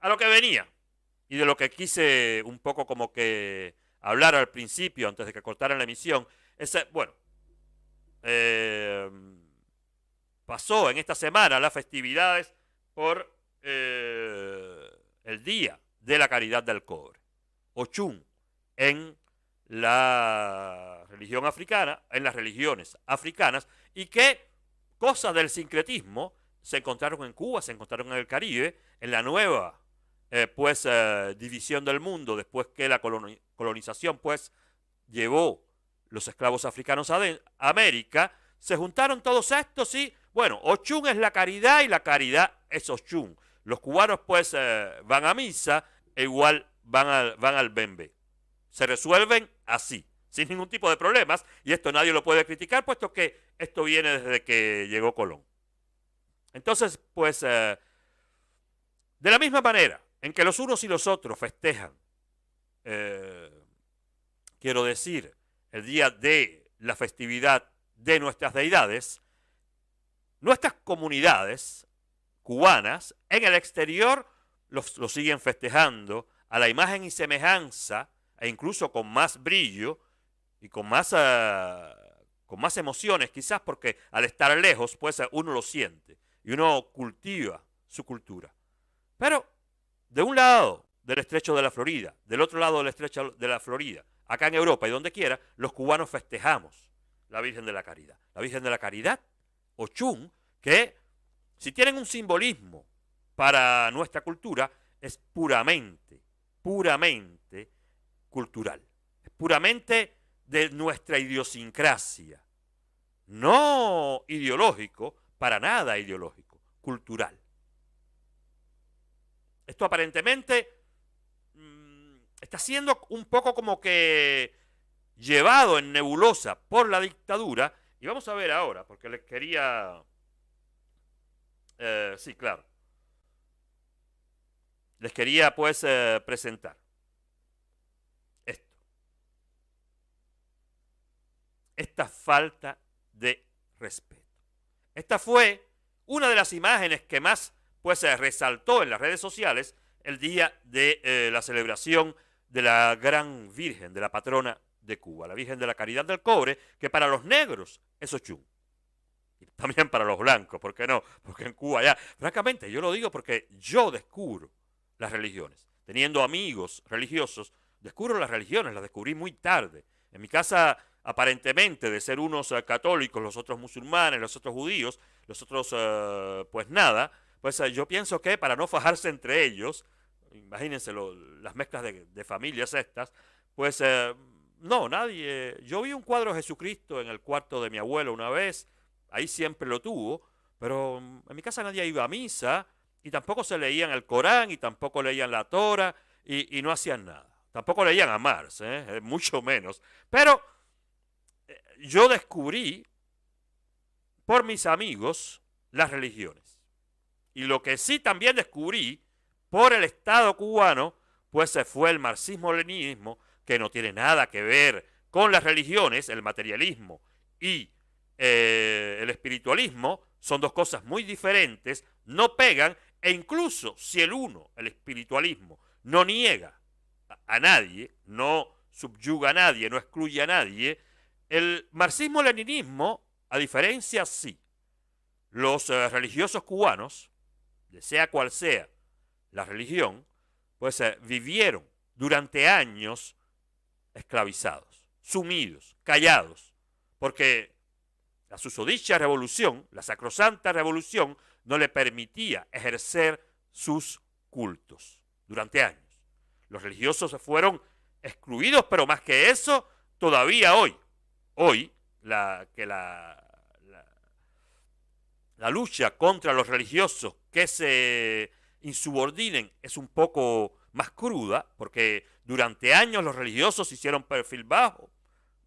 a lo que venía y de lo que quise un poco como que hablar al principio, antes de que cortaran la emisión, es, bueno, eh, pasó en esta semana las festividades por el Día de la Caridad del Cobre, Ochun, en la religión africana, en las religiones africanas, y que cosas del sincretismo se encontraron en Cuba, se encontraron en el Caribe, en la nueva división del mundo, después que la colonización pues llevó los esclavos africanos a América, se juntaron todos estos y, bueno, Ochun es la caridad y la caridad es Ochun. Los cubanos pues van a misa e igual van al bembe. Se resuelven así, sin ningún tipo de problemas, y esto nadie lo puede criticar, puesto que esto viene desde que llegó Colón. Entonces, pues, de la misma manera en que los unos y los otros festejan, quiero decir, el día de la festividad de nuestras deidades, nuestras comunidades cubanas en el exterior lo siguen festejando a la imagen y semejanza, e incluso con más brillo y con más emociones, quizás porque al estar lejos, pues uno lo siente y uno cultiva su cultura. Pero de un lado del estrecho de la Florida, del otro lado del estrecho de la Florida, acá en Europa y donde quiera, los cubanos festejamos la Virgen de la Caridad. La Virgen de la Caridad, Ochun, que si tienen un simbolismo para nuestra cultura, es puramente cultural. Es puramente de nuestra idiosincrasia. No ideológico, para nada ideológico, cultural. Esto aparentemente está siendo un poco como que llevado en nebulosa por la dictadura. Y vamos a ver ahora, porque les quería... sí, claro. Les quería pues presentar esto. Esta falta de respeto. Esta fue una de las imágenes que más pues se resaltó en las redes sociales el día de la celebración de la Gran Virgen, de la patrona de Cuba, la Virgen de la Caridad del Cobre, que para los negros es Ochun. Y también para los blancos, ¿por qué no? Porque en Cuba ya, francamente, yo lo digo porque yo descubro las religiones. Teniendo amigos religiosos, descubro las religiones, las descubrí muy tarde. En mi casa, aparentemente, de ser unos católicos, los otros musulmanes, los otros judíos, los otros, pues nada, pues yo pienso que para no fajarse entre ellos, imagínense las mezclas de familias estas, pues no, nadie. Yo vi un cuadro de Jesucristo en el cuarto de mi abuelo una vez, ahí siempre lo tuvo, pero en mi casa nadie iba a misa, y tampoco se leían el Corán, y tampoco leían la Torah, y no hacían nada. Tampoco leían a Marx, mucho menos. Pero yo descubrí por mis amigos las religiones. Y lo que sí también descubrí por el Estado cubano, pues se fue el marxismo-leninismo, que no tiene nada que ver con las religiones, el materialismo y el espiritualismo, son dos cosas muy diferentes, no pegan, e incluso si el espiritualismo, no niega a nadie, no subyuga a nadie, no excluye a nadie, el marxismo-leninismo, a diferencia sí, los religiosos cubanos, sea cual sea la religión, pues vivieron durante años esclavizados, sumidos, callados, porque la susodicha revolución, la sacrosanta revolución, no le permitía ejercer sus cultos durante años. Los religiosos fueron excluidos, pero más que eso, todavía hoy, la lucha contra los religiosos que se insubordinen es un poco más cruda, porque durante años los religiosos hicieron perfil bajo,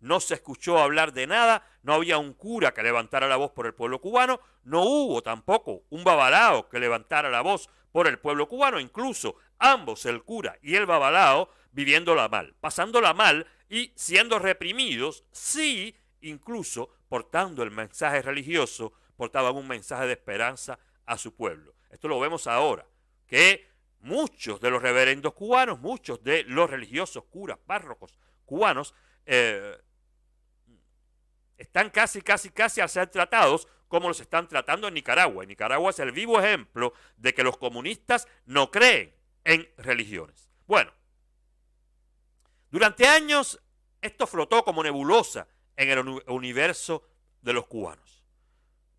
no se escuchó hablar de nada, no había un cura que levantara la voz por el pueblo cubano, no hubo tampoco un babalao que levantara la voz por el pueblo cubano, incluso ambos, el cura y el babalao, viviéndola mal, pasándola mal y siendo reprimidos, sí, incluso portando el mensaje religioso, portaban un mensaje de esperanza a su pueblo. Esto lo vemos ahora, que muchos de los reverendos cubanos, muchos de los religiosos, curas, párrocos cubanos, están casi al ser tratados como los están tratando en Nicaragua. En Nicaragua es el vivo ejemplo de que los comunistas no creen en religiones. Bueno, durante años esto flotó como nebulosa en el universo de los cubanos.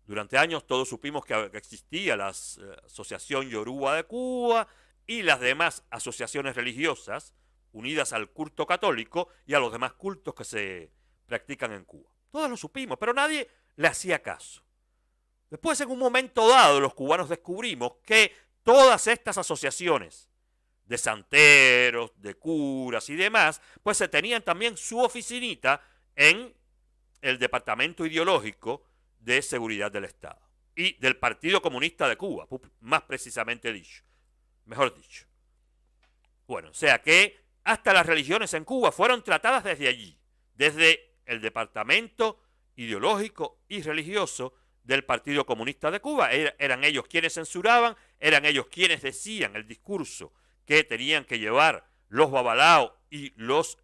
Durante años todos supimos que existía la Asociación Yoruba de Cuba y las demás asociaciones religiosas unidas al culto católico y a los demás cultos que se practican en Cuba. Todos lo supimos, pero nadie le hacía caso. Después, en un momento dado, los cubanos descubrimos que todas estas asociaciones de santeros, de curas y demás, pues se tenían también su oficinita en el Departamento Ideológico de Seguridad del Estado y del Partido Comunista de Cuba, más precisamente dicho, mejor dicho. Bueno, o sea que hasta las religiones en Cuba fueron tratadas desde allí, desde el Departamento Ideológico y Religioso del Partido Comunista de Cuba. Eran ellos quienes censuraban, eran ellos quienes decían el discurso que tenían que llevar los babalaos y los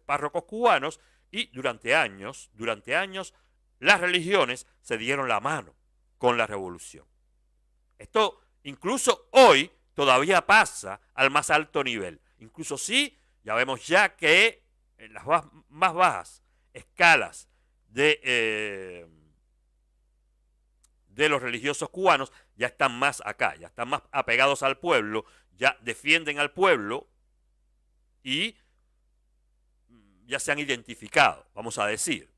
párrocos cubanos, y durante años, las religiones se dieron la mano con la revolución. Esto incluso hoy todavía pasa al más alto nivel. Incluso sí, ya vemos ya que en las más bajas escalas de los religiosos cubanos ya están más acá, ya están más apegados al pueblo, ya defienden al pueblo y ya se han identificado, vamos a decir.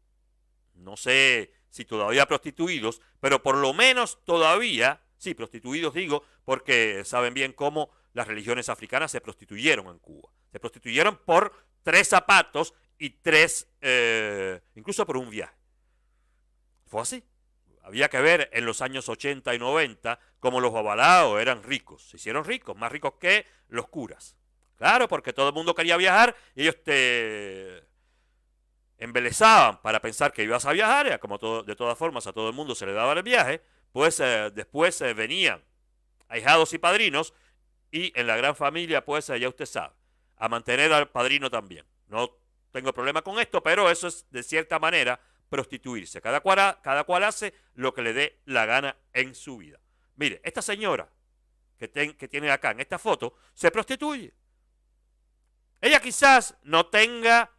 No sé si todavía prostituidos, pero por lo menos todavía, sí, prostituidos digo, porque saben bien cómo las religiones africanas se prostituyeron en Cuba. Se prostituyeron por 3 zapatos y 3, incluso por un viaje. Fue así. Había que ver en los años 80 y 90 cómo los babalaos eran ricos. Se hicieron ricos, más ricos que los curas. Claro, porque todo el mundo quería viajar y ellos te embelezaban para pensar que ibas a viajar, y como de todas formas a todo el mundo se le daba el viaje, pues después venían ahijados y padrinos, y en la gran familia, pues ya usted sabe, a mantener al padrino también. No tengo problema con esto, pero eso es de cierta manera prostituirse. Cada cual hace lo que le dé la gana en su vida. Mire, esta señora que tiene acá en esta foto se prostituye. Ella quizás no tenga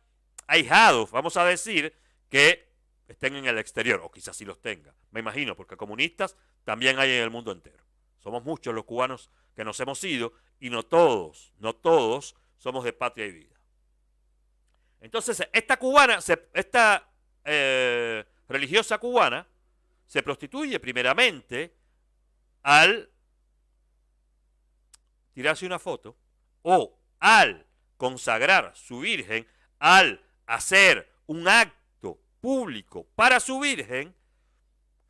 ahijados, vamos a decir, que estén en el exterior, o quizás sí los tenga, me imagino, porque comunistas también hay en el mundo entero. Somos muchos los cubanos que nos hemos ido, y no todos somos de patria y vida. Entonces, esta religiosa cubana se prostituye primeramente al tirarse una foto o al consagrar su virgen, al hacer un acto público para su virgen,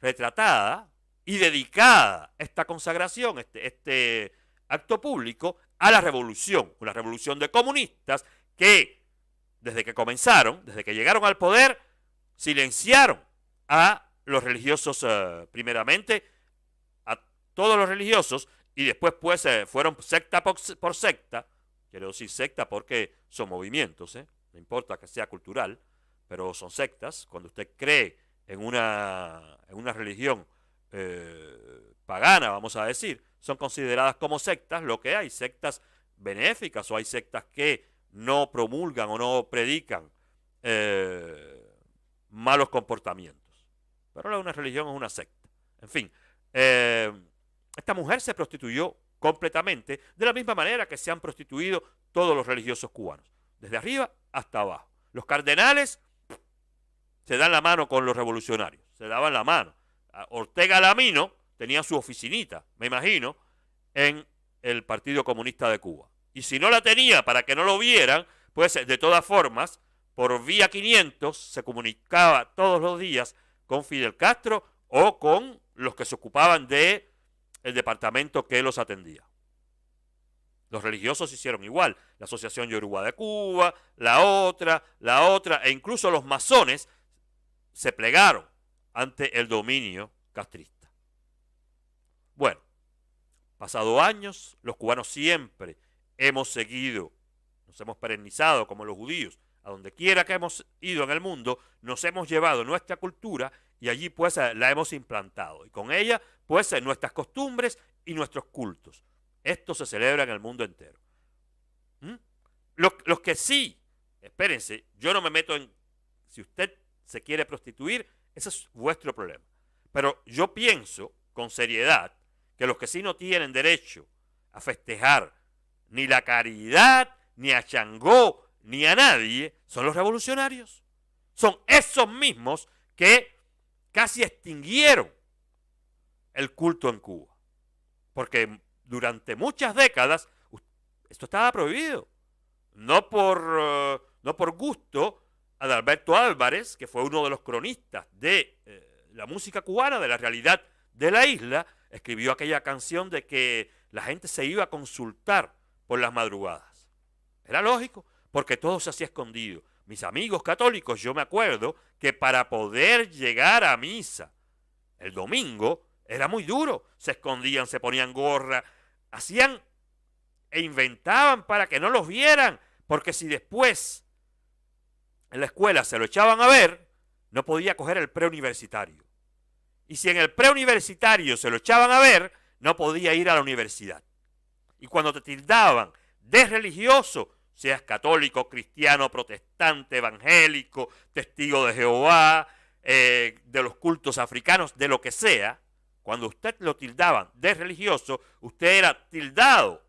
retratada y dedicada esta consagración, este acto público, a la revolución, una revolución de comunistas que desde que comenzaron, desde que llegaron al poder, silenciaron a los religiosos, primeramente a todos los religiosos, y después pues fueron secta por secta. Quiero decir secta porque son movimientos, no importa que sea cultural, pero son sectas. Cuando usted cree en una religión pagana, vamos a decir, son consideradas como sectas. Lo que hay sectas benéficas, o hay sectas que no promulgan o no predican malos comportamientos. Pero una religión es una secta. En fin, esta mujer se prostituyó completamente, de la misma manera que se han prostituido todos los religiosos cubanos, desde arriba hasta abajo. Los cardenales se dan la mano con los revolucionarios, se daban la mano. Ortega Lamino tenía su oficinita, me imagino, en el Partido Comunista de Cuba. Y si no la tenía, para que no lo vieran, pues de todas formas, por vía 500 se comunicaba todos los días con Fidel Castro o con los que se ocupaban de el departamento que los atendía. Los religiosos hicieron igual, la Asociación Yoruba de Cuba, la otra, e incluso los masones se plegaron ante el dominio castrista. Bueno, Pasado años, los cubanos siempre hemos seguido, nos hemos perennizado como los judíos, a donde quiera que hemos ido en el mundo, nos hemos llevado nuestra cultura y allí pues la hemos implantado. Y con ella pues nuestras costumbres y nuestros cultos. Esto se celebra en el mundo entero. ¿Mm? Los que sí, espérense, yo no me meto en, si usted se quiere prostituir, ese es vuestro problema. Pero yo pienso con seriedad que los que sí no tienen derecho a festejar ni la caridad, ni a Changó, ni a nadie, son los revolucionarios. Son esos mismos que casi extinguieron el culto en Cuba. Porque durante muchas décadas esto estaba prohibido. No por gusto, Adalberto Álvarez, que fue uno de los cronistas de la música cubana, de la realidad de la isla, escribió aquella canción de que la gente se iba a consultar por las madrugadas. Era lógico, porque todo se hacía escondido. Mis amigos católicos, yo me acuerdo que para poder llegar a misa el domingo era muy duro. Se escondían, se ponían gorra, hacían e inventaban para que no los vieran, porque si después en la escuela se lo echaban a ver, no podía coger el preuniversitario. Y si en el preuniversitario se lo echaban a ver, no podía ir a la universidad. Y cuando te tildaban de religioso, seas católico, cristiano, protestante, evangélico, testigo de Jehová, de los cultos africanos, de lo que sea, cuando usted lo tildaban de religioso, usted era tildado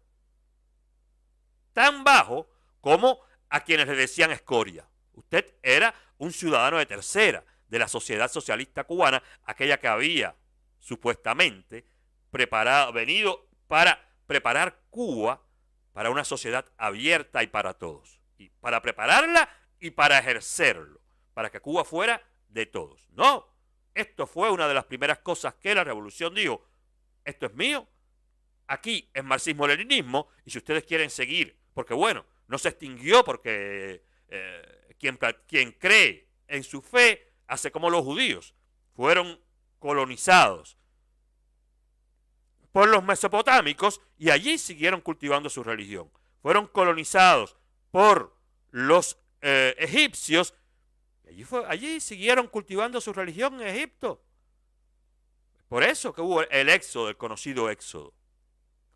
tan bajo como a quienes le decían escoria. Usted era un ciudadano de tercera de la sociedad socialista cubana, aquella que había supuestamente venido para preparar Cuba para una sociedad abierta y para todos. Y para prepararla y para ejercerlo, para que Cuba fuera de todos. No, esto fue una de las primeras cosas que la revolución dijo: esto es mío, aquí es marxismo-leninismo, y si ustedes quieren seguir, porque bueno, no se extinguió porque quien cree en su fe hace como los judíos, fueron colonizados por los mesopotámicos y allí siguieron cultivando su religión. Fueron colonizados por los egipcios y allí siguieron cultivando su religión en Egipto. Por eso que hubo el éxodo, el conocido éxodo.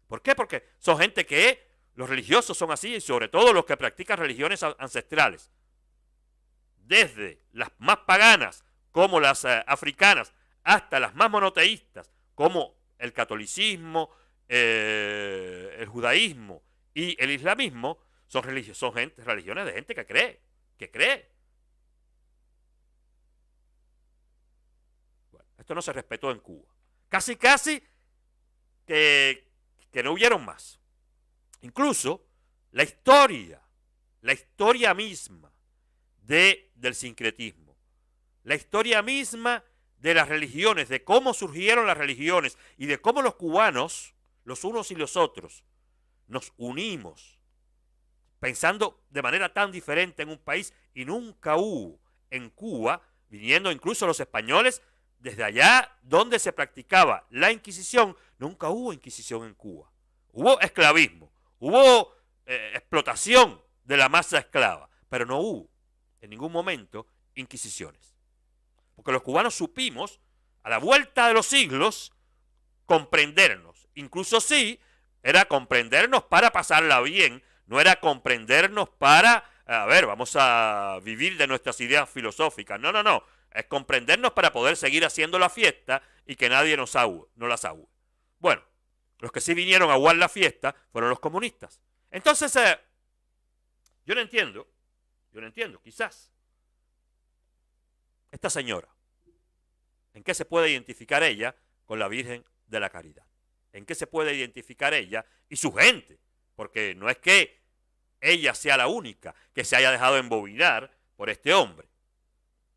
¿Por qué? Porque son gente que los religiosos son así, y sobre todo los que practican religiones ancestrales. Desde las más paganas, como las africanas, hasta las más monoteístas, como el catolicismo, el judaísmo y el islamismo, son religiones de gente que cree. Bueno, esto no se respetó en Cuba. Casi que no hubieron más. Incluso la historia misma del sincretismo, la historia misma de las religiones, de cómo surgieron las religiones y de cómo los cubanos, los unos y los otros, nos unimos pensando de manera tan diferente en un país, y nunca hubo en Cuba, viniendo incluso los españoles desde allá donde se practicaba la Inquisición, nunca hubo Inquisición en Cuba. Hubo esclavismo, hubo explotación de la masa esclava, pero no hubo en ningún momento inquisiciones. Porque los cubanos supimos, a la vuelta de los siglos, comprendernos. Incluso sí, era comprendernos para pasarla bien, no era comprendernos para, vamos a vivir de nuestras ideas filosóficas. No, es comprendernos para poder seguir haciendo la fiesta y que nadie no las aúe. Bueno, los que sí vinieron a aguar la fiesta fueron los comunistas. Entonces, yo no entiendo, quizás, esta señora, ¿en qué se puede identificar ella con la Virgen de la Caridad? ¿En qué se puede identificar ella y su gente? Porque no es que ella sea la única que se haya dejado embobinar por este hombre.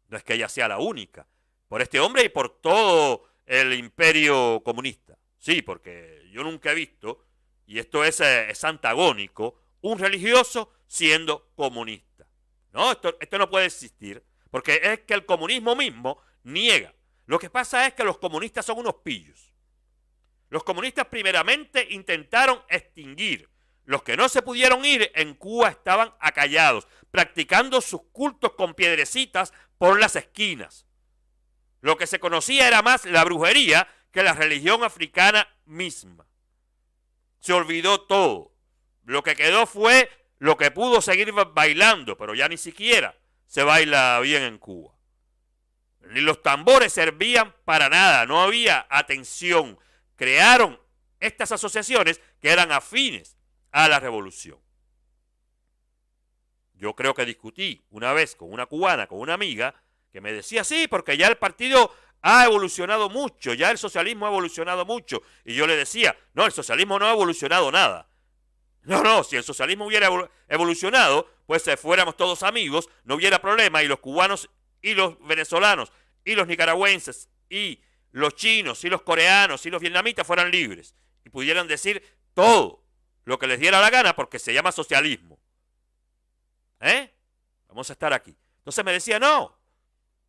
No es que ella sea la única. Por este hombre y por todo el imperio comunista. Sí, porque yo nunca he visto, y esto es antagónico, un religioso siendo comunista. No, esto no puede existir, porque es que el comunismo mismo niega. Lo que pasa es que los comunistas son unos pillos. Los comunistas primeramente intentaron extinguir. Los que no se pudieron ir en Cuba estaban acallados, practicando sus cultos con piedrecitas por las esquinas. Lo que se conocía era más la brujería que la religión africana misma. Se olvidó todo. Lo que quedó fue lo que pudo seguir bailando, pero ya ni siquiera se baila bien en Cuba. Ni los tambores servían para nada, no había atención. Crearon estas asociaciones que eran afines a la revolución. Yo creo que discutí una vez con una cubana, con una amiga, que me decía, sí, porque ya el partido ha evolucionado mucho, ya el socialismo ha evolucionado mucho. Y yo le decía, no, el socialismo no ha evolucionado nada. No, si el socialismo hubiera evolucionado, pues fuéramos todos amigos, no hubiera problema y los cubanos y los venezolanos y los nicaragüenses y los chinos y los coreanos y los vietnamitas fueran libres y pudieran decir todo lo que les diera la gana porque se llama socialismo. Vamos a estar aquí. Entonces me decía, no,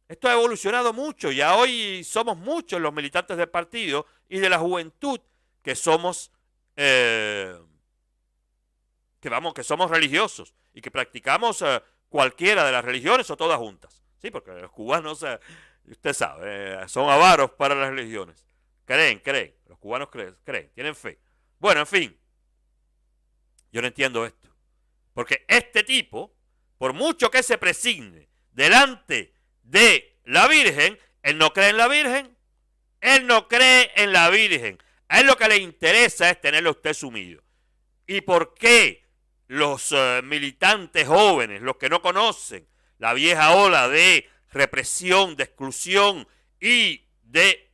esto ha evolucionado mucho, ya hoy somos muchos los militantes del partido y de la juventud que somos que somos religiosos y que practicamos cualquiera de las religiones o todas juntas. Sí, porque los cubanos, usted sabe, son avaros para las religiones. Creen. Los cubanos creen, tienen fe. Bueno, en fin, yo no entiendo esto. Porque este tipo, por mucho que se presigne delante de la Virgen, él no cree en la Virgen. Él no cree en la Virgen. A él lo que le interesa es tenerlo a usted sumido. ¿Y por qué los militantes jóvenes, los que no conocen la vieja ola de represión, de exclusión y de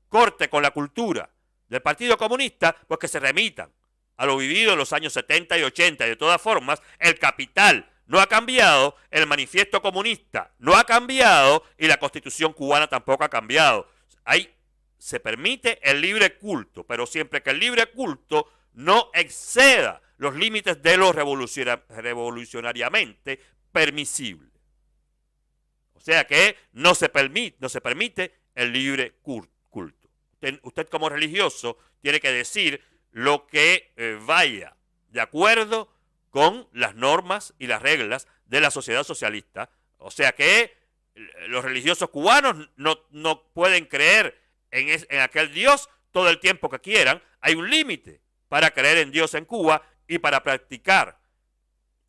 corte con la cultura del Partido Comunista, pues que se remitan a lo vivido en los años 70 y 80? Y de todas formas, el capital no ha cambiado, el manifiesto comunista no ha cambiado y la Constitución cubana tampoco ha cambiado. Ahí se permite el libre culto, pero siempre que el libre culto no exceda los límites de lo revolucionariamente permisible. O sea que no se permite el libre culto. Usted como religioso tiene que decir lo que vaya de acuerdo con las normas y las reglas de la sociedad socialista. O sea que los religiosos cubanos no pueden creer en aquel Dios todo el tiempo que quieran. Hay un límite para creer en Dios en Cuba y para practicar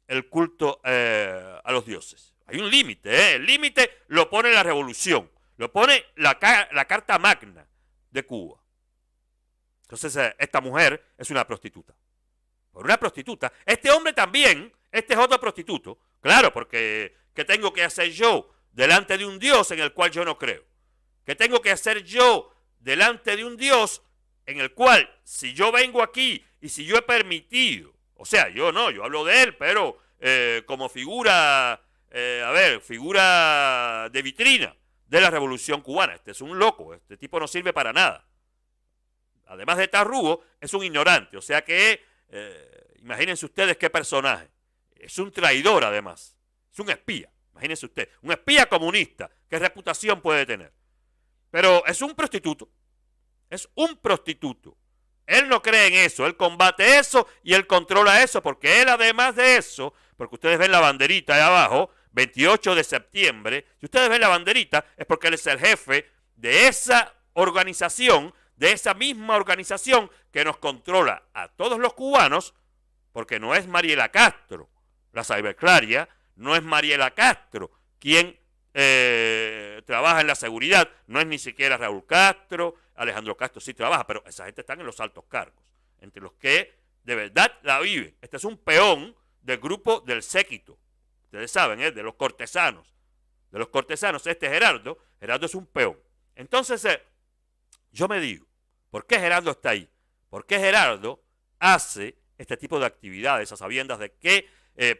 el culto a los dioses. Hay un límite, el límite lo pone la revolución, lo pone la Carta Magna de Cuba. Entonces esta mujer es una prostituta. Por una prostituta. Este hombre también, este es otro prostituto. Claro, porque ¿qué tengo que hacer yo delante de un Dios en el cual yo no creo? ¿Qué tengo que hacer yo delante de un Dios en el cual, si yo vengo aquí y si yo he permitido, o sea, yo no, yo hablo de él, pero como figura, figura de vitrina de la Revolución Cubana. Este es un loco, este tipo no sirve para nada. Además de tarrugo, es un ignorante, o sea que, imagínense ustedes qué personaje. Es un traidor además, es un espía, imagínense usted, un espía comunista, qué reputación puede tener. Pero es un prostituto. Es un prostituto. Él no cree en eso, él combate eso y él controla eso, porque él además de eso, porque ustedes ven la banderita ahí abajo, 28 de septiembre, si ustedes ven la banderita es porque él es el jefe de esa organización, de esa misma organización que nos controla a todos los cubanos, porque no es Mariela Castro, la cyberclaria, no es Mariela Castro quien trabaja en la seguridad, no es ni siquiera Raúl Castro. Alejandro Castro sí trabaja, pero esa gente está en los altos cargos, entre los que de verdad la viven. Este es un peón del grupo del séquito, ustedes saben, de los cortesanos. De los cortesanos, este Gerardo es un peón. Entonces, yo me digo, ¿por qué Gerardo está ahí? ¿Por qué Gerardo hace este tipo de actividades a sabiendas de que,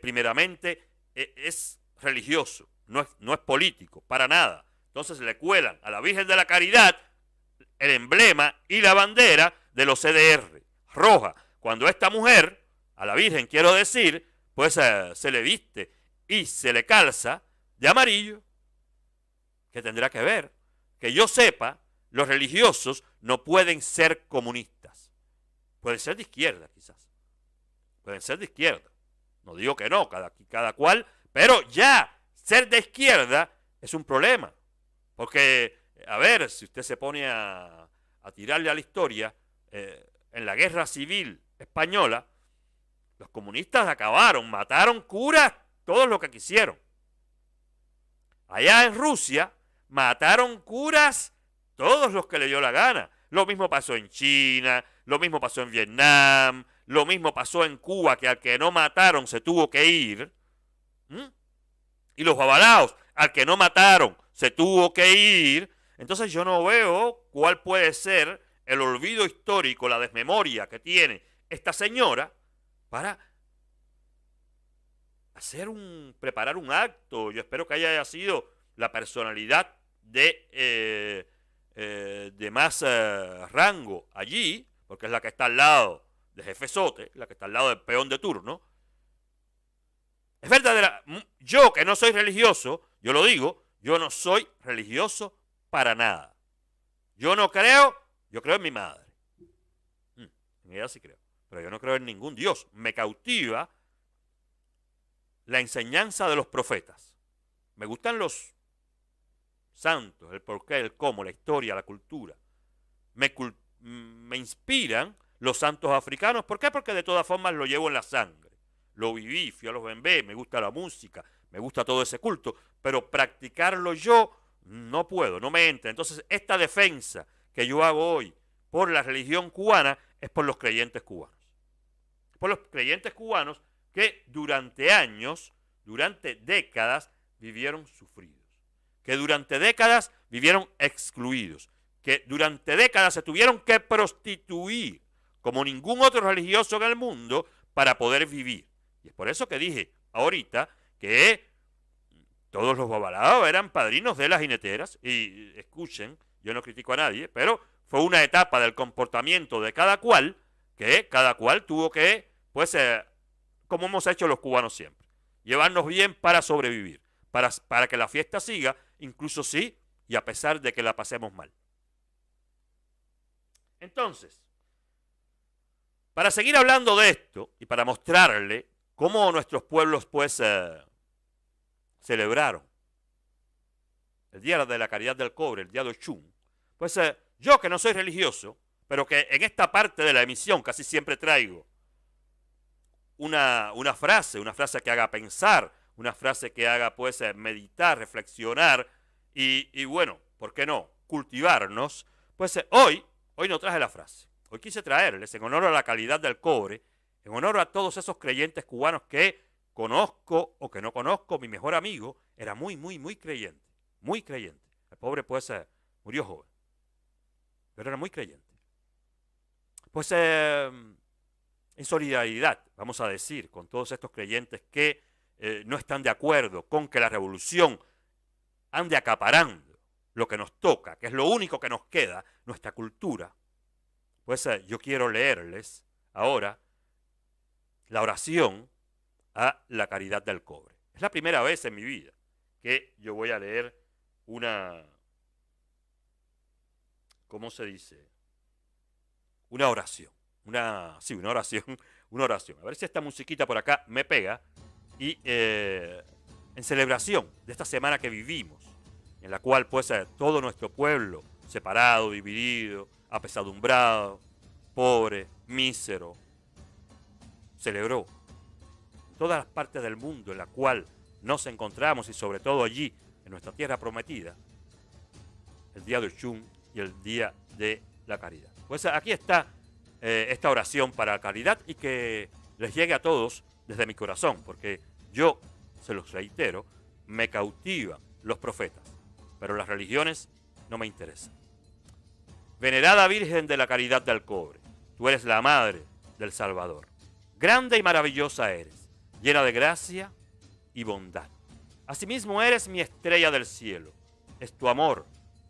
primeramente, es religioso, no es político, para nada? Entonces le cuelan a la Virgen de la Caridad el emblema y la bandera de los CDR, roja, cuando esta mujer, a la Virgen quiero decir, pues se le viste y se le calza de amarillo. ¿Qué tendrá que ver? Que yo sepa, los religiosos no pueden ser comunistas. Pueden ser de izquierda, quizás. Pueden ser de izquierda. No digo que no, cada cual, pero ya ser de izquierda es un problema. Porque, a ver, si usted se pone a tirarle a la historia, en la guerra civil española, los comunistas acabaron, mataron curas, todos lo que quisieron. Allá en Rusia, mataron curas todos los que le dio la gana. Lo mismo pasó en China, lo mismo pasó en Vietnam, lo mismo pasó en Cuba, que al que no mataron se tuvo que ir. Y los babalaos, al que no mataron se tuvo que ir. Entonces yo no veo cuál puede ser el olvido histórico, la desmemoria que tiene esta señora para preparar un acto. Yo espero que haya sido la personalidad de más rango allí, porque es la que está al lado de Jefe Sote, la que está al lado del peón de turno. Es verdadera. Yo que no soy religioso, yo lo digo, yo no soy religioso para nada. Yo no creo, yo creo en mi madre. En ella sí creo, pero yo no creo en ningún Dios. Me cautiva la enseñanza de los profetas. Me gustan los santos, el porqué, el cómo, la historia, la cultura. Me inspiran los santos africanos. ¿Por qué? Porque de todas formas lo llevo en la sangre. Lo viví, fui a los bembé, me gusta la música, me gusta todo ese culto, pero practicarlo yo no puedo, no me entra. Entonces, esta defensa que yo hago hoy por la religión cubana es por los creyentes cubanos. Por los creyentes cubanos que durante años, durante décadas, vivieron sufridos. Que durante décadas vivieron excluidos. Que durante décadas se tuvieron que prostituir como ningún otro religioso en el mundo para poder vivir. Y es por eso que dije ahorita que todos los babalaos eran padrinos de las jineteras. Y escuchen, yo no critico a nadie, pero fue una etapa del comportamiento de cada cual, que cada cual tuvo que, pues, como hemos hecho los cubanos siempre, llevarnos bien para sobrevivir, para que la fiesta siga, incluso sí, y a pesar de que la pasemos mal. Entonces, para seguir hablando de esto y para mostrarle cómo nuestros pueblos, pues, celebraron el Día de la Caridad del Cobre, el Día de Ochum, pues yo que no soy religioso, pero que en esta parte de la emisión casi siempre traigo una frase que haga pensar, una frase que haga, pues, meditar, reflexionar y bueno, ¿por qué no? Cultivarnos. Pues hoy no traje la frase. Hoy quise traerles, en honor a la calidad del cobre, en honor a todos esos creyentes cubanos que conozco o que no conozco. Mi mejor amigo era muy, muy, muy creyente. Muy creyente. El pobre, pues, murió joven. Pero era muy creyente. Pues, en solidaridad, vamos a decir, con todos estos creyentes que no están de acuerdo con que la revolución ande acaparando lo que nos toca, que es lo único que nos queda, nuestra cultura. Pues yo quiero leerles ahora la oración a la caridad del cobre. Es la primera vez en mi vida que yo voy a leer ¿cómo se dice? Una oración. Una oración. A ver si esta musiquita por acá me pega. Y en celebración de esta semana que vivimos, en la cual, pues, todo nuestro pueblo, separado, dividido, apesadumbrado, pobre, mísero, celebró en todas las partes del mundo en la cual nos encontramos, y sobre todo allí, en nuestra tierra prometida, el Día de Ochum y el Día de la Caridad. Pues aquí está esta oración para la caridad, y que les llegue a todos desde mi corazón, porque yo, se los reitero, me cautivan los profetas, pero las religiones no me interesan. Venerada Virgen de la Caridad del Cobre, tú eres la Madre del Salvador. Grande y maravillosa eres, llena de gracia y bondad. Asimismo eres mi estrella del cielo. Es tu amor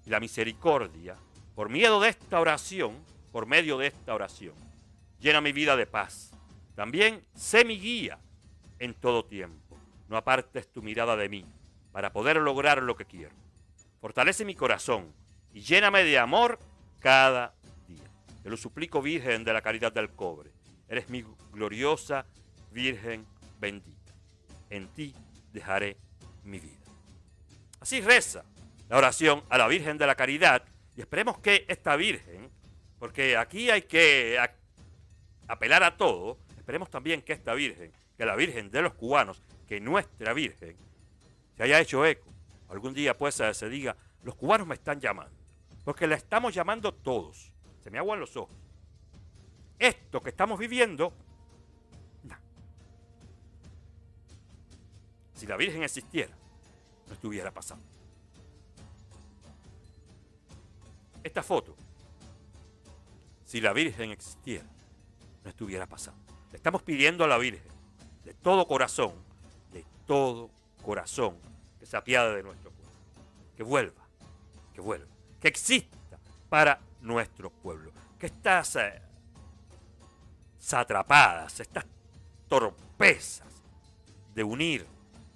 y la misericordia, por medio de esta oración, llena mi vida de paz. También sé mi guía en todo tiempo. No apartes tu mirada de mí para poder lograr lo que quiero. Fortalece mi corazón y lléname de amor cada día. Te lo suplico, Virgen de la Caridad del Cobre. Eres mi gloriosa Virgen bendita. En ti dejaré mi vida. Así reza la oración a la Virgen de la Caridad, y esperemos que esta Virgen, porque aquí hay que apelar a todo, esperemos también que esta Virgen, que la Virgen de los cubanos, que nuestra Virgen, se haya hecho eco. Algún día pues se diga, los cubanos me están llamando, porque la estamos llamando todos. Se me aguan los ojos. Esto que estamos viviendo, no. Si la Virgen existiera, no estuviera pasando. Esta foto, si la Virgen existiera, no estuviera pasando. Le estamos pidiendo a la Virgen, de todo corazón, que se apiade de nuestro pueblo. Que vuelva, que exista para nuestro pueblo. Que estas satrapadas, estas torpezas de unir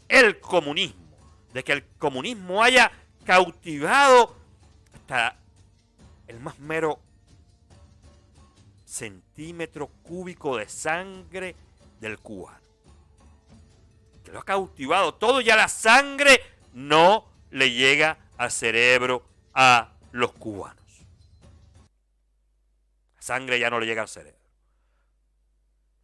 el comunismo, de que el comunismo haya cautivado hasta el más mero centímetro cúbico de sangre del cubano. Que lo ha cautivado todo, ya la sangre no le llega al cerebro a los cubanos. La sangre ya no le llega al cerebro.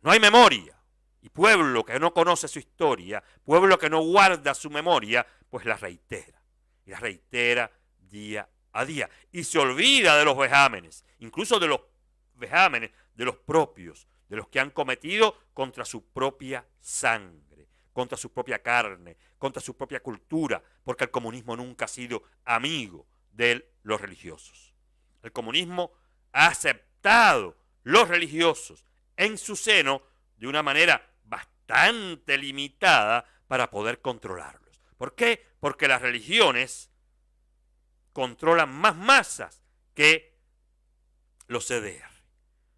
No hay memoria. Y pueblo que no conoce su historia, pueblo que no guarda su memoria, pues la reitera. Y la reitera día a día. Y se olvida de los vejámenes, incluso de los vejámenes de los propios, de los que han cometido contra su propia sangre, contra su propia carne, contra su propia cultura, porque el comunismo nunca ha sido amigo de los religiosos. El comunismo ha aceptado los religiosos en su seno de una manera bastante limitada para poder controlarlos. ¿Por qué? Porque las religiones controlan más masas que los CDR.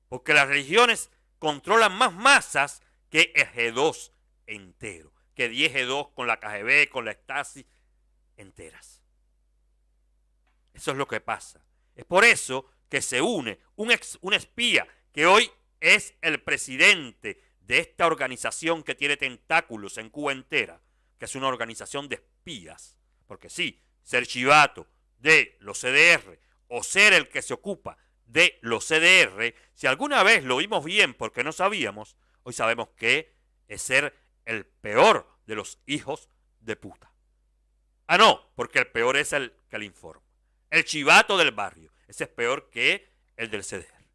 Porque las religiones controlan más masas que el G2 entero, que 10 G2 con la KGB, con la Stasi enteras. Eso es lo que pasa. Es por eso que se une un espía que hoy es el presidente de esta organización que tiene tentáculos en Cuba entera, que es una organización de espías. Porque sí, ser chivato de los CDR o ser el que se ocupa de los CDR, si alguna vez lo vimos bien porque no sabíamos, hoy sabemos que es ser el peor de los hijos de puta. Ah, no, porque el peor es el que le informa. El chivato del barrio, ese es peor que el del CDR.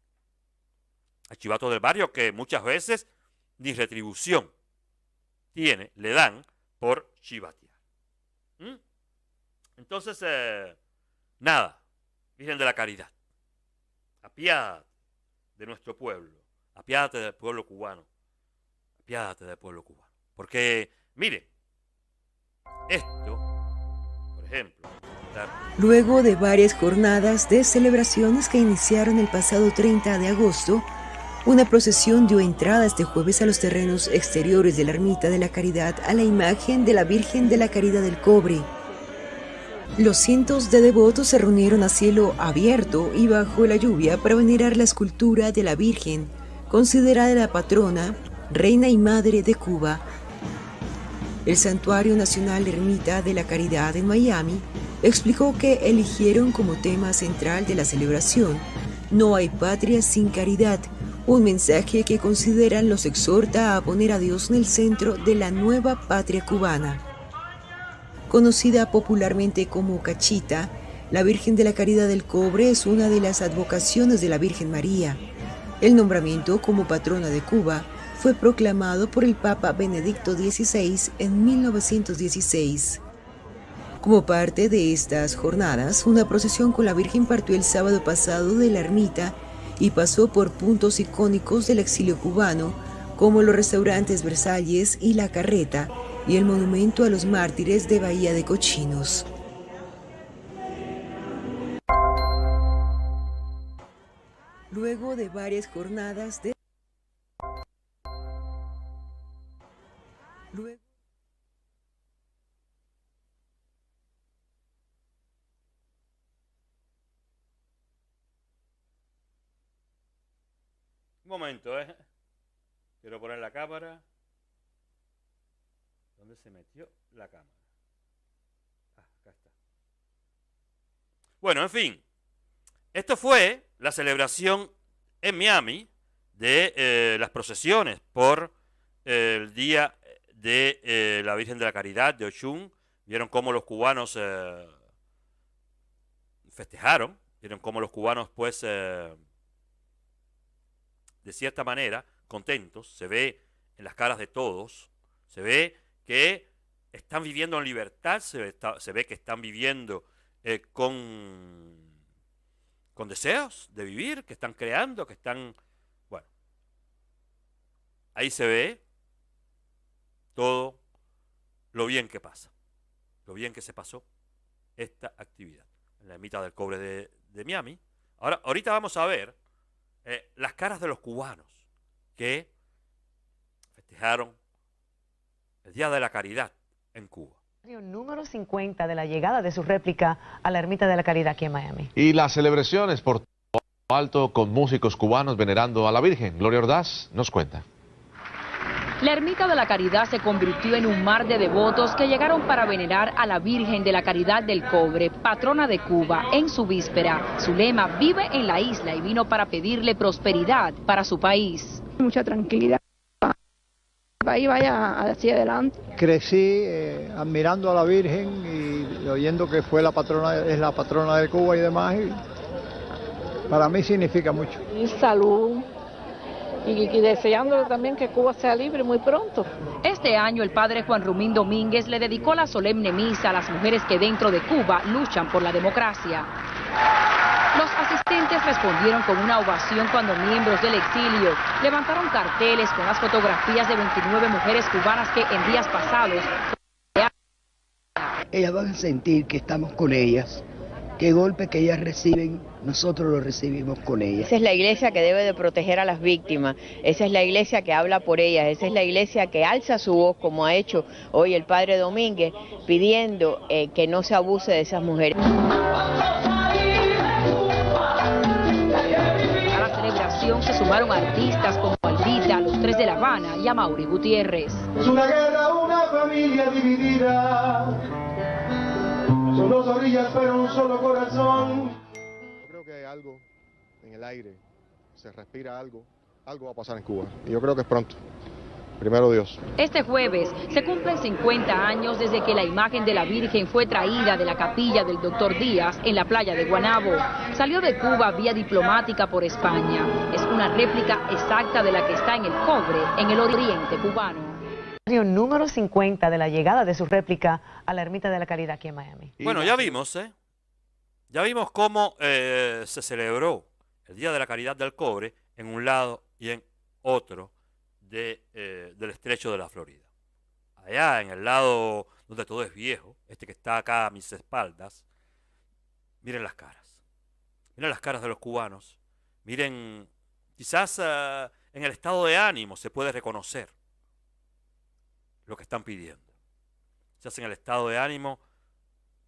El chivato del barrio que muchas veces ni retribución le dan por chivatear. Entonces, nada, Virgen de la Caridad, apiádate de nuestro pueblo, apiádate del pueblo cubano, apiádate del pueblo cubano. Porque, mire, esto, por ejemplo, luego de varias jornadas de celebraciones que iniciaron el pasado 30 de agosto, una procesión dio entrada este jueves a los terrenos exteriores de la Ermita de la Caridad a la imagen de la Virgen de la Caridad del Cobre. Los cientos de devotos se reunieron a cielo abierto y bajo la lluvia para venerar la escultura de la Virgen, considerada la patrona, reina y madre de Cuba. El Santuario Nacional Ermita de la Caridad en Miami explicó que eligieron como tema central de la celebración "No hay patria sin caridad", un mensaje que consideran los exhorta a poner a Dios en el centro de la nueva patria cubana. Conocida popularmente como Cachita, la Virgen de la Caridad del Cobre es una de las advocaciones de la Virgen María. El nombramiento como patrona de Cuba fue proclamado por el Papa Benedicto XVI en 1916. Como parte de estas jornadas, una procesión con la Virgen partió el sábado pasado de la ermita y pasó por puntos icónicos del exilio cubano, como los restaurantes Versalles y La Carreta, y el monumento a los mártires de Bahía de Cochinos. Luego de varias jornadas de momento, ¿eh? Quiero poner la cámara. ¿Dónde se metió la cámara? Ah, acá está. Bueno, en fin. Esto fue la celebración en Miami de las procesiones por el Día de la Virgen de la Caridad de Ochun. Vieron cómo los cubanos festejaron. Vieron cómo los cubanos, pues, de cierta manera, contentos. Se ve en las caras de todos. Se ve que están viviendo en libertad. Se ve que están viviendo con deseos de vivir, que están creando, que están... Bueno, ahí se ve todo lo bien que pasa, lo bien que se pasó esta actividad en la Ermita del Cobre de Miami. Ahorita vamos a ver las caras de los cubanos que festejaron el Día de la Caridad en Cuba. Número 50 de la llegada de su réplica a la Ermita de la Caridad aquí en Miami. Y las celebraciones por todo alto con músicos cubanos venerando a la Virgen. Gloria Ordaz nos cuenta. La Ermita de la Caridad se convirtió en un mar de devotos que llegaron para venerar a la Virgen de la Caridad del Cobre, patrona de Cuba, en su víspera. Su lema, vive en la isla, y vino para pedirle prosperidad para su país. Mucha tranquilidad. El país vaya hacia adelante. Crecí admirando a la Virgen y oyendo que fue es la patrona de Cuba y demás. Y para mí significa mucho. Y salud. Y deseándole también que Cuba sea libre muy pronto. Este año el padre Juan Rumín Domínguez le dedicó la solemne misa a las mujeres que dentro de Cuba luchan por la democracia. Los asistentes respondieron con una ovación cuando miembros del exilio levantaron carteles con las fotografías de 29 mujeres cubanas que en días pasados... Ellas van a sentir que estamos con ellas, que golpe que ellas reciben, nosotros lo recibimos con ellas. Esa es la iglesia que debe de proteger a las víctimas, esa es la iglesia que habla por ellas, esa es la iglesia que alza su voz, como ha hecho hoy el padre Domínguez, pidiendo que no se abuse de esas mujeres. Se sumaron artistas como Aldita, Los Tres de La Habana y Amaury Gutiérrez. Es una guerra, una familia dividida. Son dos orillas pero un solo corazón. Yo creo que hay algo en el aire, se respira algo va a pasar en Cuba. Y yo creo que es pronto. Primero Dios. Este jueves se cumplen 50 años desde que la imagen de la Virgen fue traída de la capilla del Dr. Díaz en la playa de Guanabo. Salió de Cuba vía diplomática por España. Es una réplica exacta de la que está en el Cobre, en el oriente cubano. Número 50 de la llegada de su réplica a la Ermita de la Caridad aquí en Miami. Bueno, ya vimos, Ya vimos cómo se celebró el Día de la Caridad del Cobre en un lado y en otro del estrecho de la Florida. Allá en el lado donde todo es viejo, este que está acá a mis espaldas, miren las caras. Miren las caras de los cubanos. Miren, quizás en el estado de ánimo se puede reconocer lo que están pidiendo. Quizás en el estado de ánimo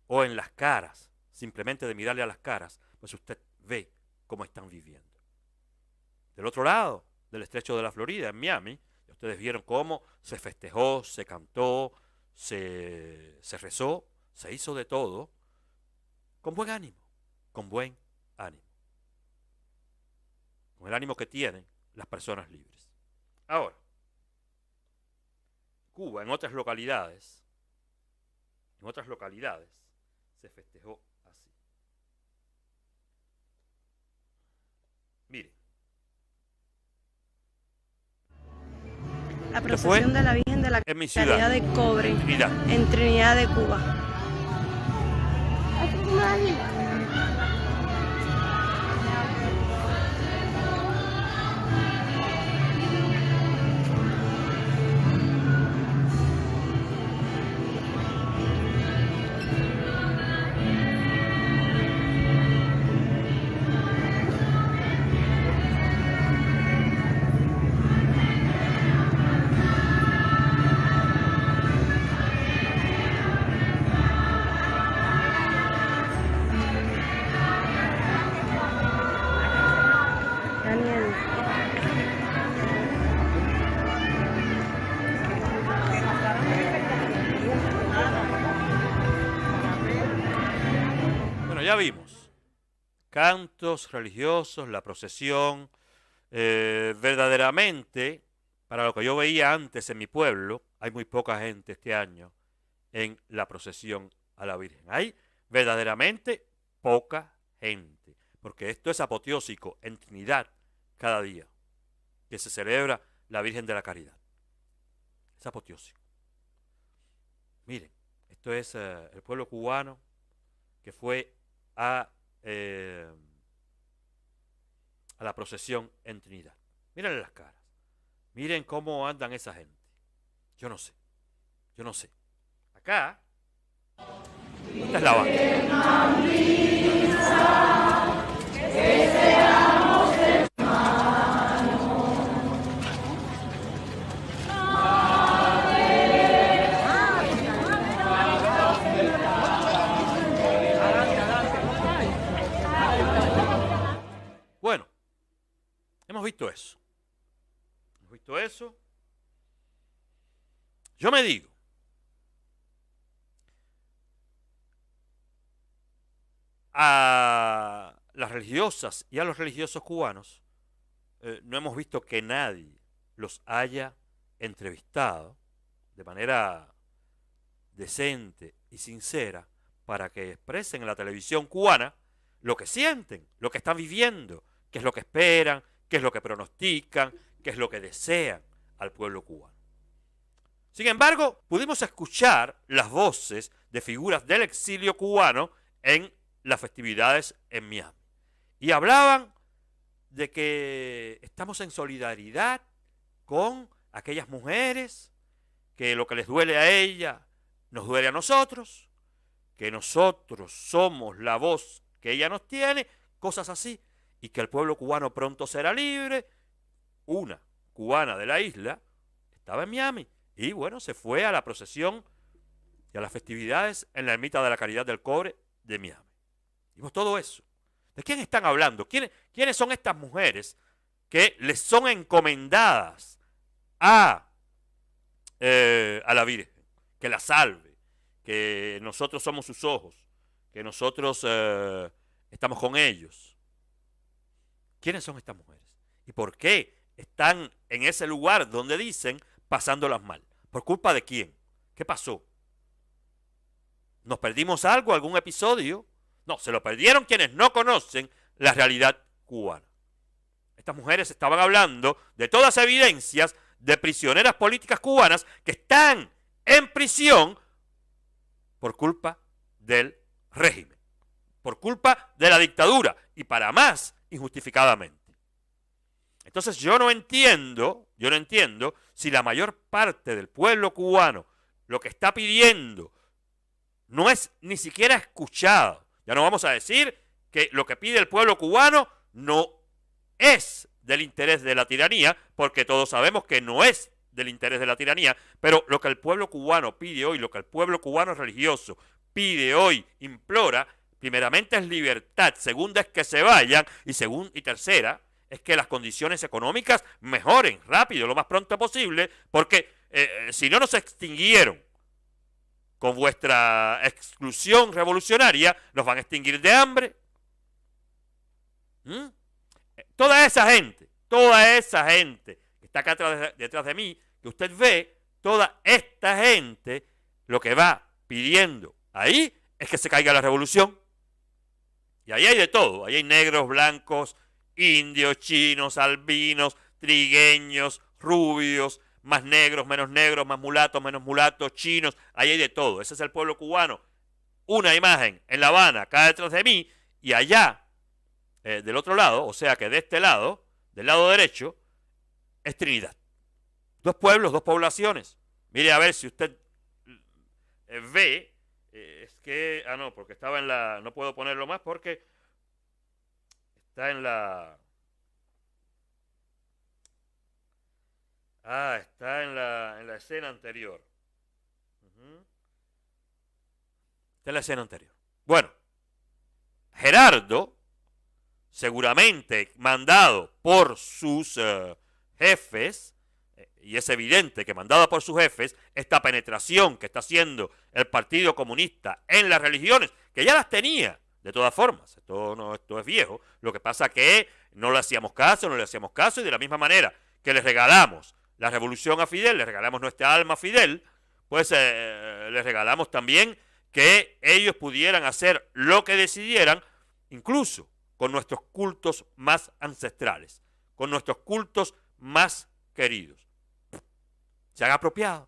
o en las caras, simplemente de mirarle a las caras, pues usted ve cómo están viviendo. Del otro lado del estrecho de la Florida, en Miami, ustedes vieron cómo se festejó, se cantó, se rezó, se hizo de todo, con buen ánimo, con buen ánimo. Con el ánimo que tienen las personas libres. Ahora, Cuba, en otras localidades, se festejó así. Miren. La procesión de la Virgen de la Caridad del Cobre en Trinidad de Cuba. ya vimos. Cantos religiosos, la procesión, verdaderamente, para lo que yo veía antes en mi pueblo, hay muy poca gente este año en la procesión a la Virgen. Hay verdaderamente poca gente, porque esto es apoteósico en Trinidad cada día que se celebra la Virgen de la Caridad. Es apoteósico. Miren, esto es el pueblo cubano que fue a la procesión en Trinidad. Mírenle las caras. Miren cómo andan esa gente. Yo no sé. Acá, esta es la banda. Bueno, hemos visto eso. Yo me digo, a las religiosas y a los religiosos cubanos, no hemos visto que nadie los haya entrevistado de manera decente y sincera para que expresen en la televisión cubana lo que sienten, lo que están viviendo, qué es lo que esperan, qué es lo que pronostican, qué es lo que desean al pueblo cubano. Sin embargo, pudimos escuchar las voces de figuras del exilio cubano en las festividades en Miami. Y hablaban de que estamos en solidaridad con aquellas mujeres, que lo que les duele a ellas nos duele a nosotros, que nosotros somos la voz que ella nos tiene, cosas así, y que el pueblo cubano pronto será libre. Una cubana de la isla estaba en Miami y bueno, se fue a la procesión y a las festividades en la Ermita de la Caridad del Cobre de Miami. Vimos todo eso. ¿De quién están hablando? ¿Quiénes son estas mujeres que les son encomendadas a la Virgen? Que la salve, que nosotros somos sus ojos, que nosotros estamos con ellos. ¿Quiénes son estas mujeres? ¿Y por qué están en ese lugar donde dicen pasándolas mal? ¿Por culpa de quién? ¿Qué pasó? ¿Nos perdimos algo, algún episodio? No, se lo perdieron quienes no conocen la realidad cubana. Estas mujeres estaban hablando de todas evidencias de prisioneras políticas cubanas que están en prisión por culpa del régimen, por culpa de la dictadura y para más injustificadamente. Entonces yo no entiendo si la mayor parte del pueblo cubano lo que está pidiendo no es ni siquiera escuchado. Ya no vamos a decir que lo que pide el pueblo cubano no es del interés de la tiranía, porque todos sabemos que no es del interés de la tiranía, pero lo que el pueblo cubano pide hoy, lo que el pueblo cubano religioso pide hoy, implora, primeramente es libertad, segunda es que se vayan y tercera es que las condiciones económicas mejoren rápido, lo más pronto posible, porque si no nos extinguieron con vuestra exclusión revolucionaria, nos van a extinguir de hambre. Toda esa gente que está acá detrás de mí, que usted ve, toda esta gente, lo que va pidiendo ahí es que se caiga la revolución. Y ahí hay de todo, ahí hay negros, blancos, indios, chinos, albinos, trigueños, rubios, más negros, más mulatos, menos mulatos, chinos, ahí hay de todo. Ese es el pueblo cubano. Una imagen en La Habana, acá detrás de mí, y allá, del otro lado, o sea que de este lado, del lado derecho, es Trinidad. Dos pueblos, dos poblaciones. Mire a ver si usted ve, es que, no, porque estaba en la, no puedo ponerlo más porque está en la... está en la escena anterior. Está en la escena anterior. Bueno, Gerardo, seguramente mandado por sus jefes, y es evidente que mandada por sus jefes, esta penetración que está haciendo el Partido Comunista en las religiones, que ya las tenía De todas formas, esto es viejo. Lo que pasa es que no le hacíamos caso, y de la misma manera que le regalamos la revolución a Fidel, le regalamos nuestra alma a Fidel, pues les regalamos también que ellos pudieran hacer lo que decidieran, incluso con nuestros cultos más ancestrales, con nuestros cultos más queridos. Se han apropiado.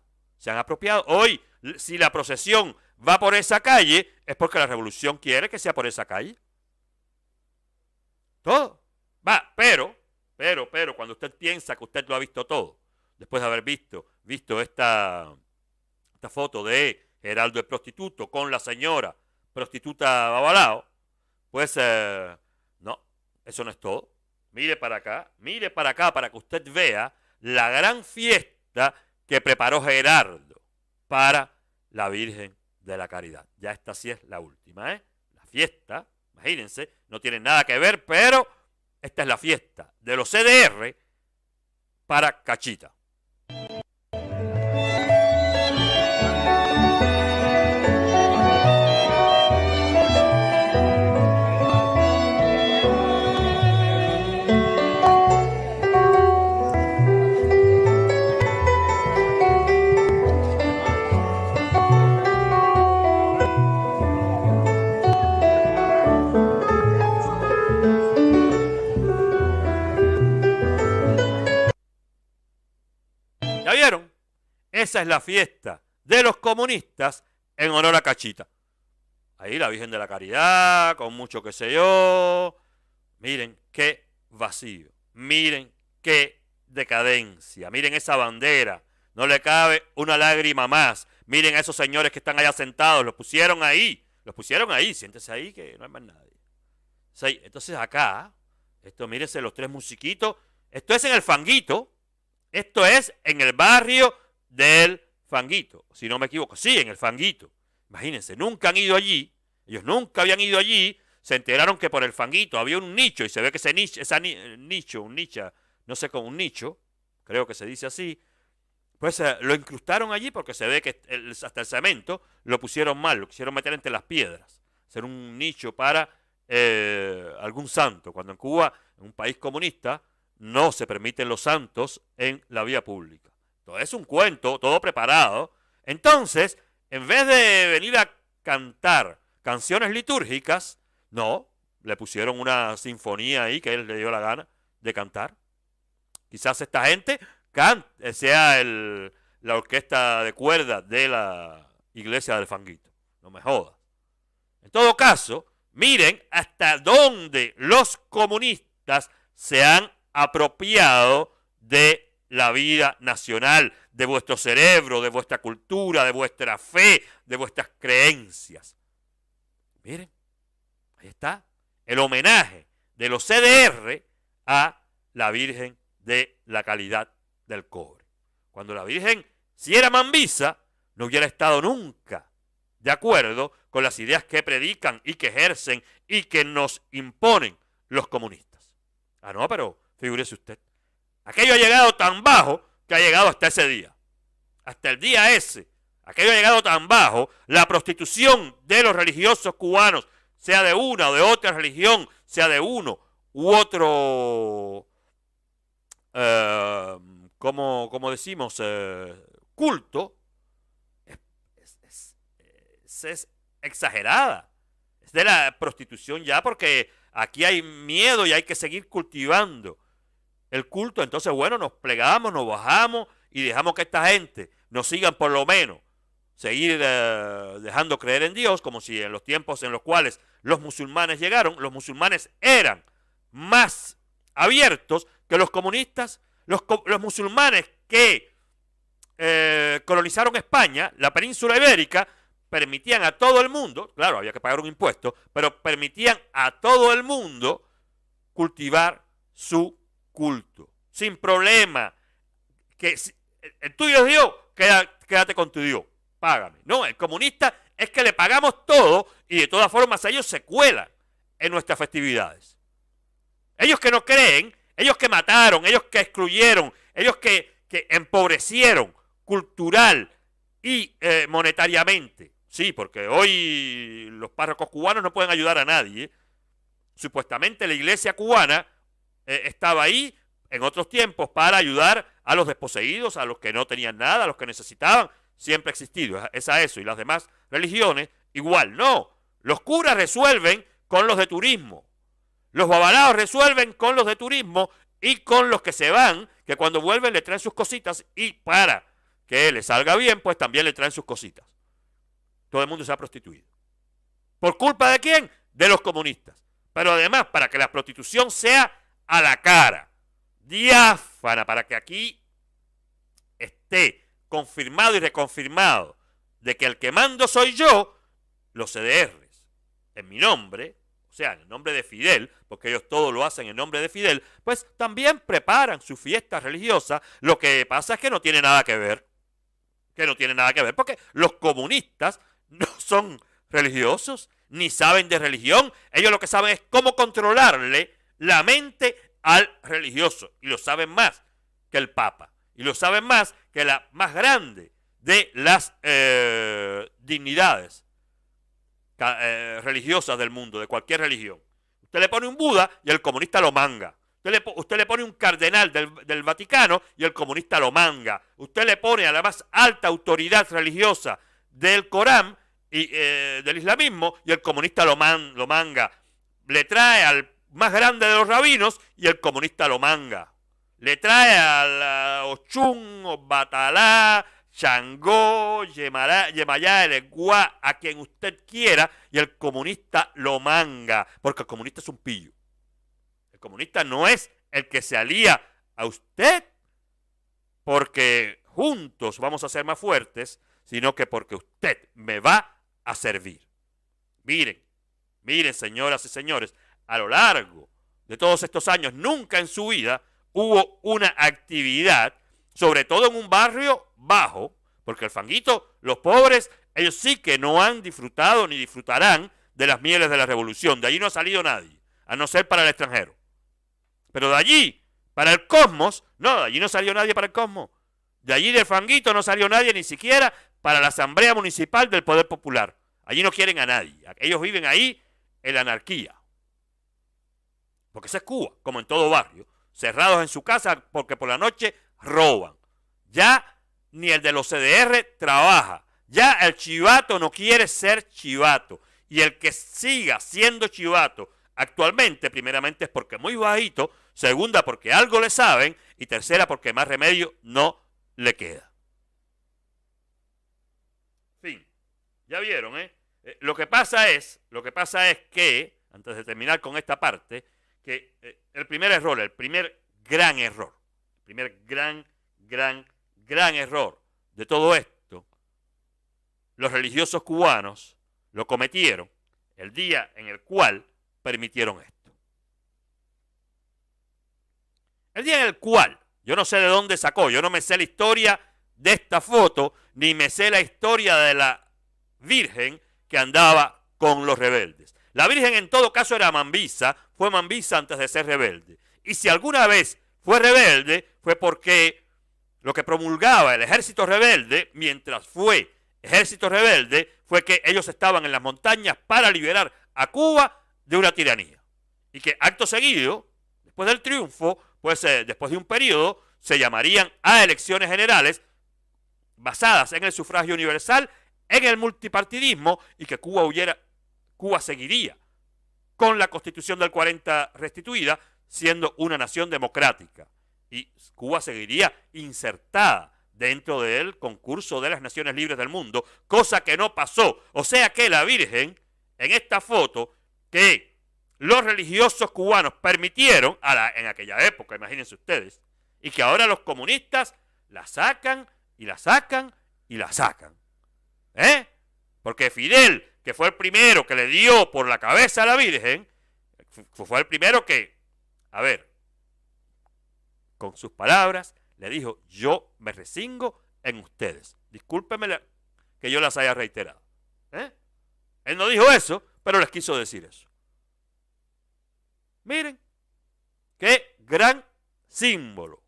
Hoy, si la procesión va por esa calle, es porque la revolución quiere que sea por esa calle. Todo. Va, pero, cuando usted piensa que usted lo ha visto todo, después de haber visto esta foto de Geraldo el prostituto con la señora prostituta Babalao, pues no, eso no es todo. Mire para acá para que usted vea la gran fiesta que preparó Gerardo para la Virgen de la Caridad. Ya esta sí es la última, ¿eh? La fiesta, imagínense, no tiene nada que ver, pero esta es la fiesta de los CDR para Cachita. ¿Ya vieron? Esa es la fiesta de los comunistas en honor a Cachita. Ahí la Virgen de la Caridad, con mucho qué sé yo. Miren qué vacío. Miren qué decadencia. Miren esa bandera. No le cabe una lágrima más. Miren a esos señores que están allá sentados. Los pusieron ahí. Siéntese ahí que no hay más nadie. Entonces acá, mírense los tres musiquitos. Esto es en el Fanguito. Esto es en el barrio del Fanguito, si no me equivoco. Sí, en el Fanguito. Imagínense, nunca han ido allí. Ellos nunca habían ido allí. Se enteraron que por el Fanguito había un nicho y se ve que ese nicho, no sé cómo, un nicho, creo que se dice así, pues lo incrustaron allí porque se ve que hasta el cemento lo pusieron mal, lo quisieron meter entre las piedras. Hacer un nicho para algún santo. Cuando en Cuba, en un país comunista, no se permiten los santos en la vía pública. Todo es un cuento, todo preparado. Entonces, en vez de venir a cantar canciones litúrgicas, no, le pusieron una sinfonía ahí que él le dio la gana de cantar. Quizás esta gente sea la orquesta de cuerda de la iglesia del Fanguito. No me jodas. En todo caso, miren hasta dónde los comunistas se han apropiado de la vida nacional, de vuestro cerebro, de vuestra cultura, de vuestra fe, de vuestras creencias. Miren, ahí está el homenaje de los CDR a la Virgen de la Caridad del Cobre. Cuando la Virgen, si era mambisa, no hubiera estado nunca de acuerdo con las ideas que predican y que ejercen y que nos imponen los comunistas. Ah, no, pero figúrese usted. Aquello ha llegado tan bajo que ha llegado hasta ese día. Hasta el día ese. Aquello ha llegado tan bajo. La prostitución de los religiosos cubanos, sea de una o de otra religión, sea de uno u otro, como decimos, culto, es exagerada. Es de la prostitución ya porque aquí hay miedo y hay que seguir cultivando el culto. Entonces, bueno, nos plegamos, nos bajamos y dejamos que esta gente nos sigan por lo menos seguir dejando creer en Dios, como si en los tiempos en los cuales los musulmanes llegaron, los musulmanes eran más abiertos que los comunistas. Los musulmanes que colonizaron España, la península ibérica, permitían a todo el mundo, claro, había que pagar un impuesto, pero permitían a todo el mundo cultivar su culto, sin problema. Que el tuyo es Dios, quédate con tu Dios, págame. No, el comunista es que le pagamos todo y de todas formas ellos se cuelan en nuestras festividades. Ellos que no creen, ellos que mataron, ellos que excluyeron, ellos que empobrecieron cultural y monetariamente Sí, porque hoy los párrocos cubanos no pueden ayudar a nadie. Supuestamente la iglesia cubana estaba ahí en otros tiempos para ayudar a los desposeídos, a los que no tenían nada, a los que necesitaban. Siempre ha existido, es a eso. Y las demás religiones, igual, no. Los curas resuelven con los de turismo. Los babalaos resuelven con los de turismo y con los que se van, que cuando vuelven le traen sus cositas y para que les salga bien, pues también le traen sus cositas. Todo el mundo se ha prostituido. ¿Por culpa de quién? De los comunistas. Pero además, para que la prostitución sea a la cara, diáfana, para que aquí esté confirmado y reconfirmado de que el que mando soy yo, los CDRs, en mi nombre, o sea, en el nombre de Fidel, porque ellos todo lo hacen en nombre de Fidel, pues también preparan su fiesta religiosa. Lo que pasa es que no tiene nada que ver. Porque los comunistas no son religiosos, ni saben de religión. Ellos lo que saben es cómo controlarle la mente al religioso. Y lo saben más que el Papa. Y lo saben más que la más grande de las dignidades religiosas del mundo, de cualquier religión. Usted le pone un Buda y el comunista lo manga. Usted le pone un cardenal del Vaticano y el comunista lo manga. Usted le pone a la más alta autoridad religiosa del Corán y del islamismo y el comunista lo manga. Le trae al más grande de los rabinos y el comunista lo manga. Le trae a Ochun, Batalá, Changó, Yemayá, Eleguá, a quien usted quiera, y el comunista lo manga, porque el comunista es un pillo. El comunista no es el que se alía a usted porque juntos vamos a ser más fuertes, sino que porque usted me va a servir. Miren, señoras y señores, a lo largo de todos estos años, nunca en su vida hubo una actividad, sobre todo en un barrio bajo, porque el Fanguito, los pobres, ellos sí que no han disfrutado ni disfrutarán de las mieles de la revolución. De allí no ha salido nadie, a no ser para el extranjero. Pero de allí, para el Cosmos, no, de allí no salió nadie para el Cosmos. De allí del Fanguito no salió nadie ni siquiera para la Asamblea Municipal del Poder Popular. Allí no quieren a nadie. Ellos viven ahí en la anarquía. Porque esa es Cuba, como en todo barrio. Cerrados en su casa porque por la noche roban. Ya ni el de los CDR trabaja. Ya el chivato no quiere ser chivato. Y el que siga siendo chivato actualmente, primeramente es porque es muy bajito, segunda porque algo le saben y tercera porque más remedio no le queda. Fin. Ya vieron, Lo que pasa es que, antes de terminar con esta parte, que el primer error, el primer gran error de todo esto, los religiosos cubanos lo cometieron el día en el cual permitieron esto. El día en el cual, yo no sé de dónde sacó, yo no me sé la historia de esta foto, ni me sé la historia de la Virgen que andaba con los rebeldes. La Virgen en todo caso era mambisa, fue mambisa antes de ser rebelde. Y si alguna vez fue rebelde, fue porque lo que promulgaba el ejército rebelde, mientras fue ejército rebelde, fue que ellos estaban en las montañas para liberar a Cuba de una tiranía. Y que acto seguido, después del triunfo, pues después de un periodo, se llamarían a elecciones generales basadas en el sufragio universal, en el multipartidismo, y que Cuba seguiría con la Constitución del 40 restituida, siendo una nación democrática. Y Cuba seguiría insertada dentro del concurso de las naciones libres del mundo, cosa que no pasó. O sea que la Virgen, en esta foto, que los religiosos cubanos permitieron en aquella época, imagínense ustedes, y que ahora los comunistas la sacan y la sacan y la sacan. Porque Fidel, que fue el primero que le dio por la cabeza a la Virgen, fue el primero que, con sus palabras, le dijo: yo me resingo en ustedes. Discúlpenme que yo las haya reiterado. Él no dijo eso, pero les quiso decir eso. Miren, qué gran símbolo.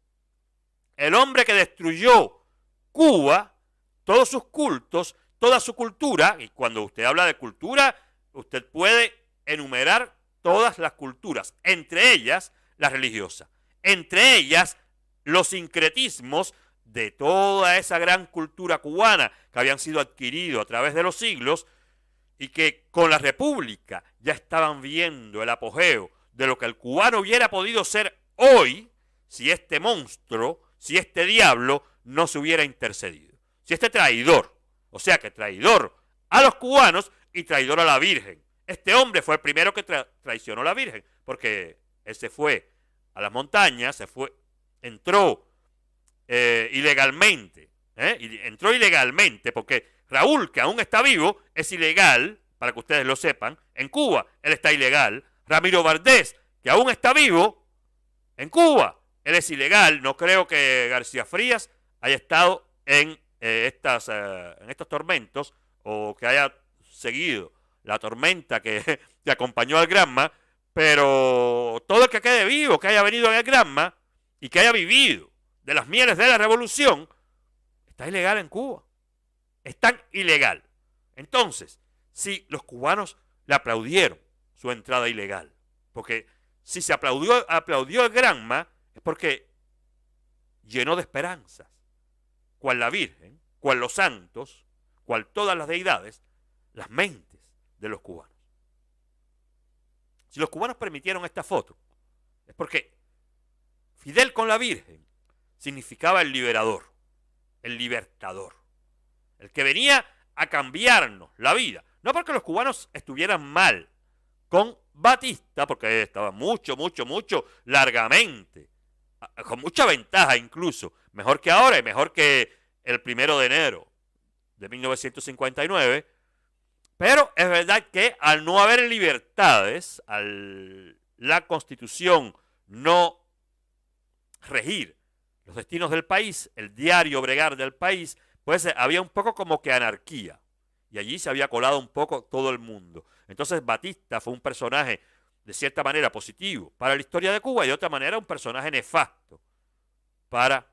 El hombre que destruyó Cuba, todos sus cultos, toda su cultura, y cuando usted habla de cultura, usted puede enumerar todas las culturas, entre ellas la religiosa, entre ellas los sincretismos de toda esa gran cultura cubana que habían sido adquiridos a través de los siglos y que con la República ya estaban viendo el apogeo de lo que el cubano hubiera podido ser hoy si este monstruo, si este diablo no se hubiera intercedido. Si este traidor, o sea que traidor a los cubanos y traidor a la Virgen. Este hombre fue el primero que traicionó a la Virgen, porque él se fue a las montañas, entró ilegalmente, entró ilegalmente, porque Raúl, que aún está vivo, es ilegal, para que ustedes lo sepan, en Cuba él está ilegal. Ramiro Valdés, que aún está vivo, en Cuba él es ilegal. No creo que García Frías haya estado en estos tormentos o que haya seguido la tormenta que acompañó al Granma, pero todo el que quede vivo, que haya venido en el Granma y que haya vivido de las mieles de la revolución, está ilegal en Cuba. Es tan ilegal. Entonces, si los cubanos le aplaudieron su entrada ilegal, porque si se aplaudió el Granma, es porque llenó de esperanzas, cual la Virgen, cual los santos, cual todas las deidades, las mentes de los cubanos. Si los cubanos permitieron esta foto, es porque Fidel con la Virgen significaba el liberador, el libertador, el que venía a cambiarnos la vida. No porque los cubanos estuvieran mal con Batista, porque estaba mucho, largamente, con mucha ventaja incluso, mejor que ahora y mejor que el 1 de enero de 1959, pero es verdad que al no haber libertades, al la Constitución no regir los destinos del país, el diario bregar del país, pues había un poco como que anarquía. Y allí se había colado un poco todo el mundo. Entonces Batista fue un personaje de cierta manera positivo para la historia de Cuba y de otra manera un personaje nefasto para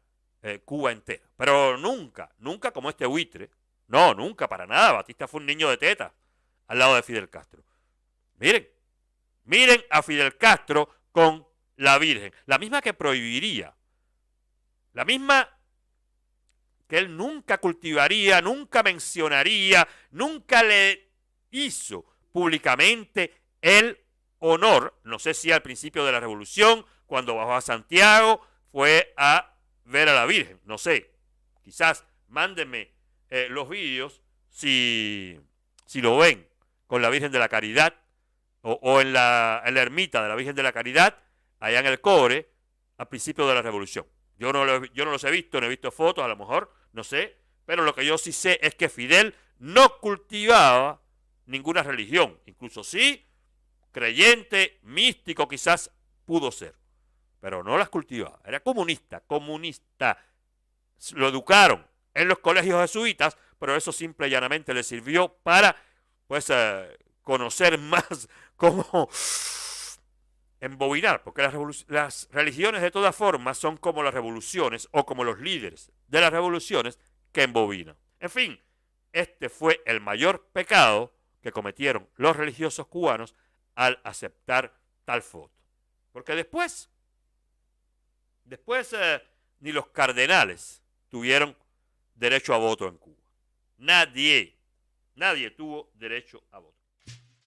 Cuba entera. Pero nunca como este buitre. No, nunca, para nada. Batista fue un niño de teta al lado de Fidel Castro. Miren a Fidel Castro con la Virgen. La misma que prohibiría. La misma que él nunca cultivaría, nunca mencionaría, nunca le hizo públicamente el honor, no sé si al principio de la Revolución, cuando bajó a Santiago, fue a ver a la Virgen, no sé, quizás mándenme los vídeos si lo ven con la Virgen de la Caridad o en la ermita de la Virgen de la Caridad, allá en el Cobre, al principio de la Revolución. Yo no los he visto, no he visto fotos, a lo mejor, no sé, pero lo que yo sí sé es que Fidel no cultivaba ninguna religión, incluso sí, creyente, místico quizás pudo ser, pero no las cultivaba, era comunista. Lo educaron en los colegios jesuitas, pero eso simple y llanamente le sirvió para, pues, conocer más cómo embobinar, porque las religiones de todas formas son como las revoluciones o como los líderes de las revoluciones que embobinan. En fin, este fue el mayor pecado que cometieron los religiosos cubanos al aceptar tal foto. Porque después ni los cardenales tuvieron derecho a voto en Cuba. Nadie tuvo derecho a voto.